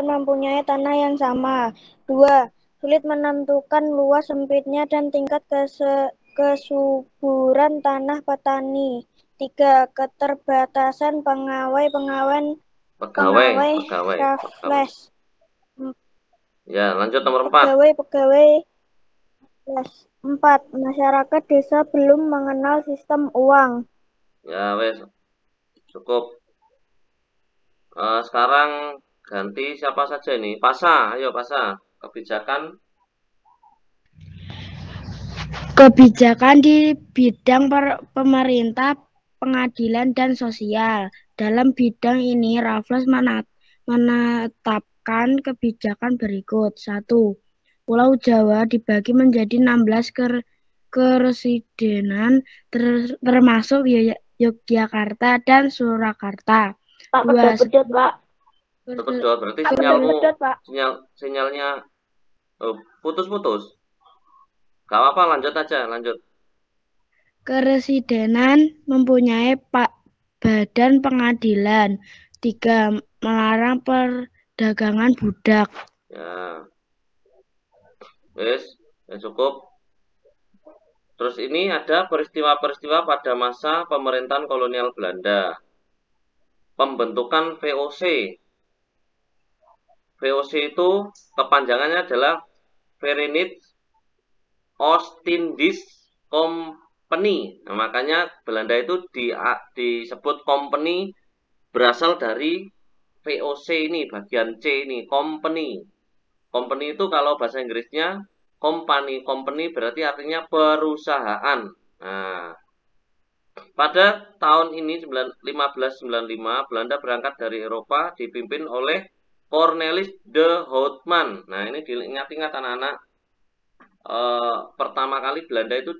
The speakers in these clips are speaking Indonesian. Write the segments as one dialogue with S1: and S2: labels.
S1: mempunyai tanah yang sama. 2. Sulit menentukan luas sempitnya dan tingkat kesuburan tanah petani. 3. Keterbatasan pegawai Raffles.
S2: Ya, lanjut nomor 4.
S1: Pegawai 4. Masyarakat desa belum mengenal sistem uang.
S2: Ya, wes cukup. Sekarang ganti siapa saja ini? Pasa, ayo Pasa.
S3: Kebijakan di bidang pemerintah, pengadilan, dan sosial. Dalam bidang ini, Raffles menetapkan kebijakan berikut. 1. Pulau Jawa dibagi menjadi 16 keresidenan, termasuk Yogyakarta dan Surakarta.
S4: Pak, pedot, Pak.
S2: Pedot, berarti sinyalnya putus-putus. Gak apa-apa, lanjut aja, lanjut.
S3: Keresidenan mempunyai badan pengadilan. 3. Melarang perdagangan budak.
S2: Ya. Wes, ya cukup. Terus ini ada peristiwa-peristiwa pada masa pemerintahan kolonial Belanda. Pembentukan VOC. VOC itu kepanjangannya adalah Verenigd Oostindische Company. Nah, makanya Belanda itu disebut company berasal dari VOC ini, bagian C ini, company. Company itu kalau bahasa Inggrisnya company. Company berarti artinya perusahaan. Nah, pada tahun ini 1595 Belanda berangkat dari Eropa dipimpin oleh Cornelis de Houtman. Nah, ini diingat-ingat anak-anak. Pertama kali Belanda itu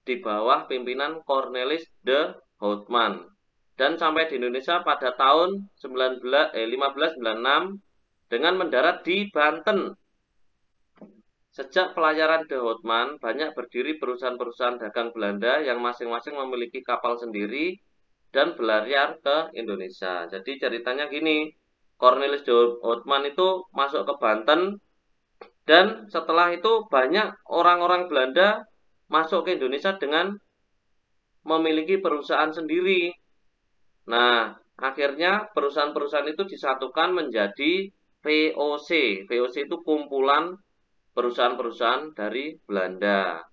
S2: di bawah pimpinan Cornelis de Houtman. Dan sampai di Indonesia pada tahun 1596 dengan mendarat di Banten. Sejak pelayaran de Houtman, banyak berdiri perusahaan-perusahaan dagang Belanda yang masing-masing memiliki kapal sendiri dan berlayar ke Indonesia. Jadi ceritanya gini, Cornelis de Houtman itu masuk ke Banten, dan setelah itu banyak orang-orang Belanda masuk ke Indonesia dengan memiliki perusahaan sendiri. Nah, akhirnya perusahaan-perusahaan itu disatukan menjadi VOC. VOC itu kumpulan perusahaan-perusahaan dari Belanda.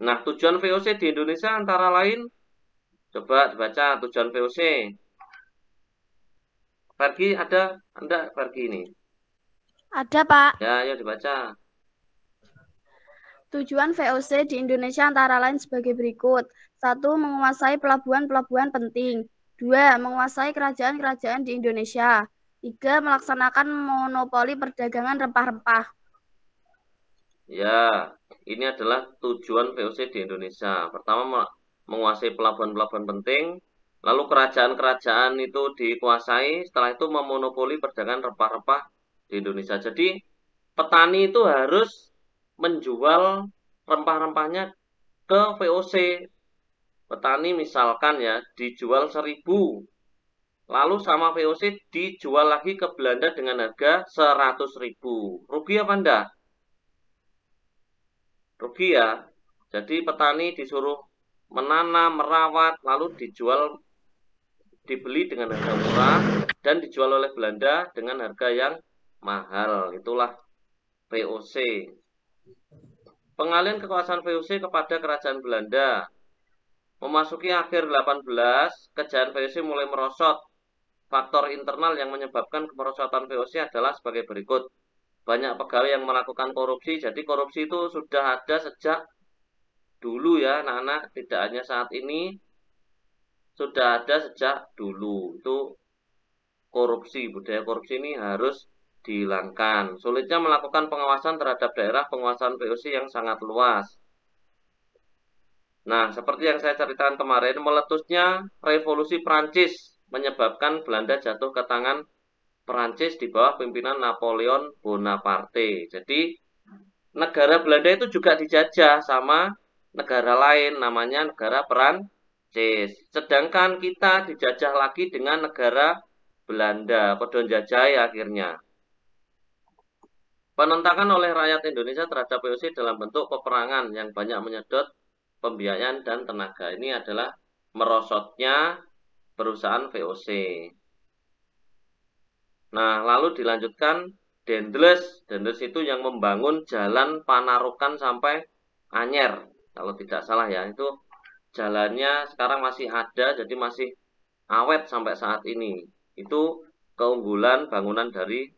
S2: Nah, tujuan VOC di Indonesia antara lain, coba dibaca tujuan VOC. Fergi ada? Anda Fergi ini?
S4: Ada, Pak.
S2: Ya, ayo dibaca.
S4: Tujuan VOC di Indonesia antara lain sebagai berikut. 1. Menguasai pelabuhan-pelabuhan penting. 2. Menguasai kerajaan-kerajaan di Indonesia. 3. Melaksanakan monopoli perdagangan rempah-rempah.
S2: Ya, ini adalah tujuan VOC di Indonesia. Pertama, menguasai pelabuhan-pelabuhan penting. Lalu kerajaan-kerajaan itu dikuasai. Setelah itu memonopoli perdagangan rempah-rempah di Indonesia. Jadi, petani itu harus menjual rempah-rempahnya ke VOC. Petani misalkan ya dijual 1.000, lalu sama VOC dijual lagi ke Belanda dengan harga 100.000. Rugi apa enggak? Rugi ya. Jadi petani disuruh menanam, merawat, lalu dibeli dengan harga murah dan dijual oleh Belanda dengan harga yang mahal. Itulah VOC. Pengalihan kekuasaan VOC kepada kerajaan Belanda. Memasuki akhir 18, kejayaan VOC mulai merosot. Faktor internal yang menyebabkan kemerosotan VOC adalah sebagai berikut. Banyak pegawai yang melakukan korupsi, jadi korupsi itu sudah ada sejak dulu ya anak-anak, tidak hanya saat ini, sudah ada sejak dulu. Itu korupsi, budaya korupsi ini harus dihilangkan. Sulitnya melakukan pengawasan terhadap daerah penguasaan VOC yang sangat luas. Nah, seperti yang saya ceritakan kemarin, meletusnya revolusi Prancis menyebabkan Belanda jatuh ke tangan Prancis di bawah pimpinan Napoleon Bonaparte. Jadi, negara Belanda itu juga dijajah sama negara lain, namanya negara Prancis. Sedangkan kita dijajah lagi dengan negara Belanda, padha njajah akhirnya. Penentakan oleh rakyat Indonesia terhadap VOC dalam bentuk peperangan yang banyak menyedot pembiayaan dan tenaga. Ini adalah merosotnya perusahaan VOC. Nah, lalu dilanjutkan Dendles. Dendles itu yang membangun jalan Panarukan sampai Anyer. Kalau tidak salah ya, itu jalannya sekarang masih ada, jadi masih awet sampai saat ini. Itu keunggulan bangunan dari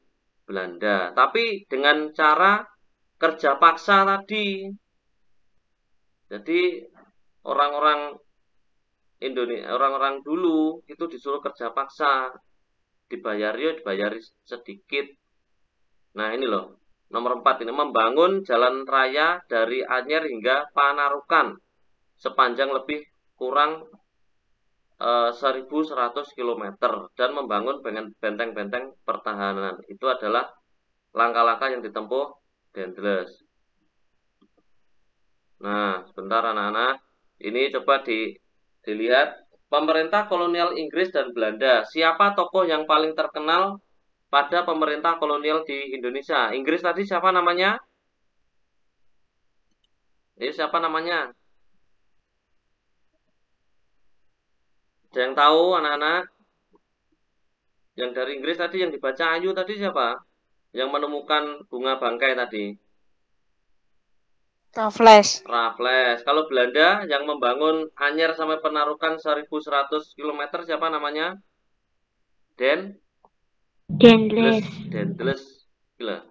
S2: Belanda. Tapi dengan cara kerja paksa tadi. Jadi orang-orang Indonesia, orang-orang dulu itu disuruh kerja paksa, dibayari sedikit. Nah ini loh, nomor 4 ini membangun jalan raya dari Anyer hingga Panarukan sepanjang lebih kurang 1.100 km dan membangun benteng-benteng pertahanan. Itu adalah langkah-langkah yang ditempuh Dendles. Nah, sebentar anak-anak. Ini coba dilihat pemerintah kolonial Inggris dan Belanda. Siapa tokoh yang paling terkenal pada pemerintah kolonial di Indonesia? Inggris tadi siapa namanya? Siapa namanya? Ada yang tahu anak-anak? Yang dari Inggris tadi yang dibaca Ayu tadi siapa? Yang menemukan bunga bangkai tadi?
S5: Raffles.
S2: Raffles. Kalau Belanda yang membangun Anyer sampai Panarukan 1.100 km siapa namanya?
S3: Dendles.
S2: Dendles. Gila.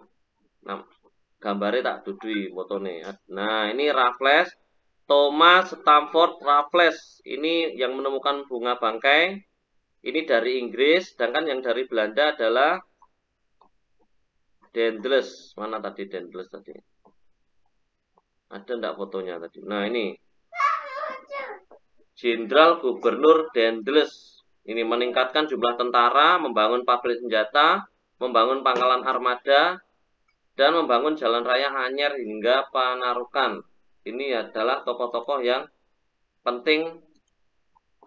S2: Nah, gambarnya tak dudui fotone. Nah, ini Raffles. Thomas Stamford Raffles. Ini yang menemukan bunga bangkai. Ini dari Inggris, sedangkan yang dari Belanda adalah Dendles. Mana tadi Dendles tadi? Ada enggak fotonya tadi? Nah, ini. Jenderal Gubernur Dendles. Ini meningkatkan jumlah tentara, membangun pabrik senjata, membangun pangkalan armada, dan membangun jalan raya Anyer hingga Panarukan. Ini adalah tokoh-tokoh yang penting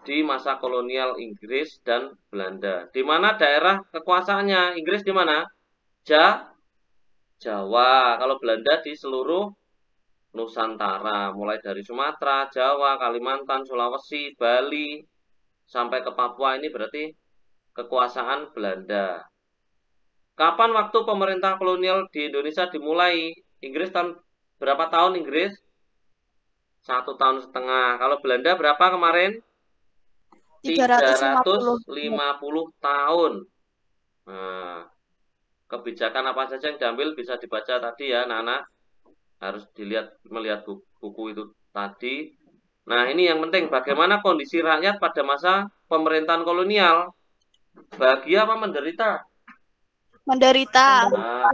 S2: di masa kolonial Inggris dan Belanda. Di mana daerah kekuasaannya? Inggris di mana? Jawa. Kalau Belanda di seluruh Nusantara, mulai dari Sumatera, Jawa, Kalimantan, Sulawesi, Bali, sampai ke Papua. Ini berarti kekuasaan Belanda. Kapan waktu pemerintah kolonial di Indonesia dimulai? Inggris tahun berapa tahun Inggris? 1,5 tahun. Kalau Belanda berapa kemarin? 350 tahun. Nah, kebijakan apa saja yang diambil bisa dibaca tadi ya, anak-anak. Harus melihat buku itu tadi. Nah, ini yang penting. Bagaimana kondisi rakyat pada masa pemerintahan kolonial? Bahagia apa menderita?
S4: Menderita.
S2: Nah,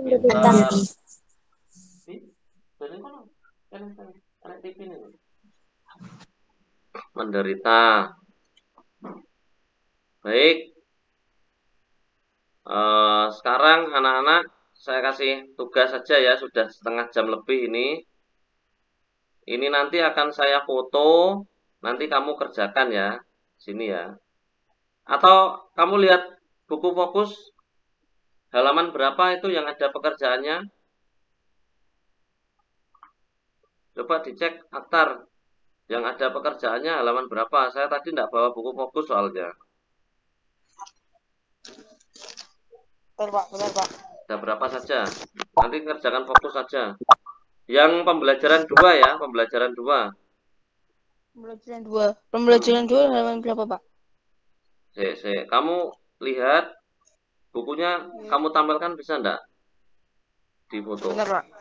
S2: menderita. Baik. Sekarang anak-anak saya kasih tugas saja ya, sudah setengah jam lebih ini. Ini nanti akan saya foto, nanti kamu kerjakan ya, sini ya. Atau kamu lihat buku fokus, halaman berapa itu yang ada pekerjaannya? Coba dicek aktar, yang ada pekerjaannya halaman berapa. Saya tadi tidak bawa buku fokus soalnya.
S5: Benar, Pak.
S2: Ada berapa saja? Nanti kerjakan fokus saja. Yang pembelajaran 2 ya, pembelajaran 2.
S5: Pembelajaran 2 halaman berapa, Pak?
S2: Kamu lihat bukunya, kamu tampilkan bisa enggak di foto?
S5: Benar, Pak.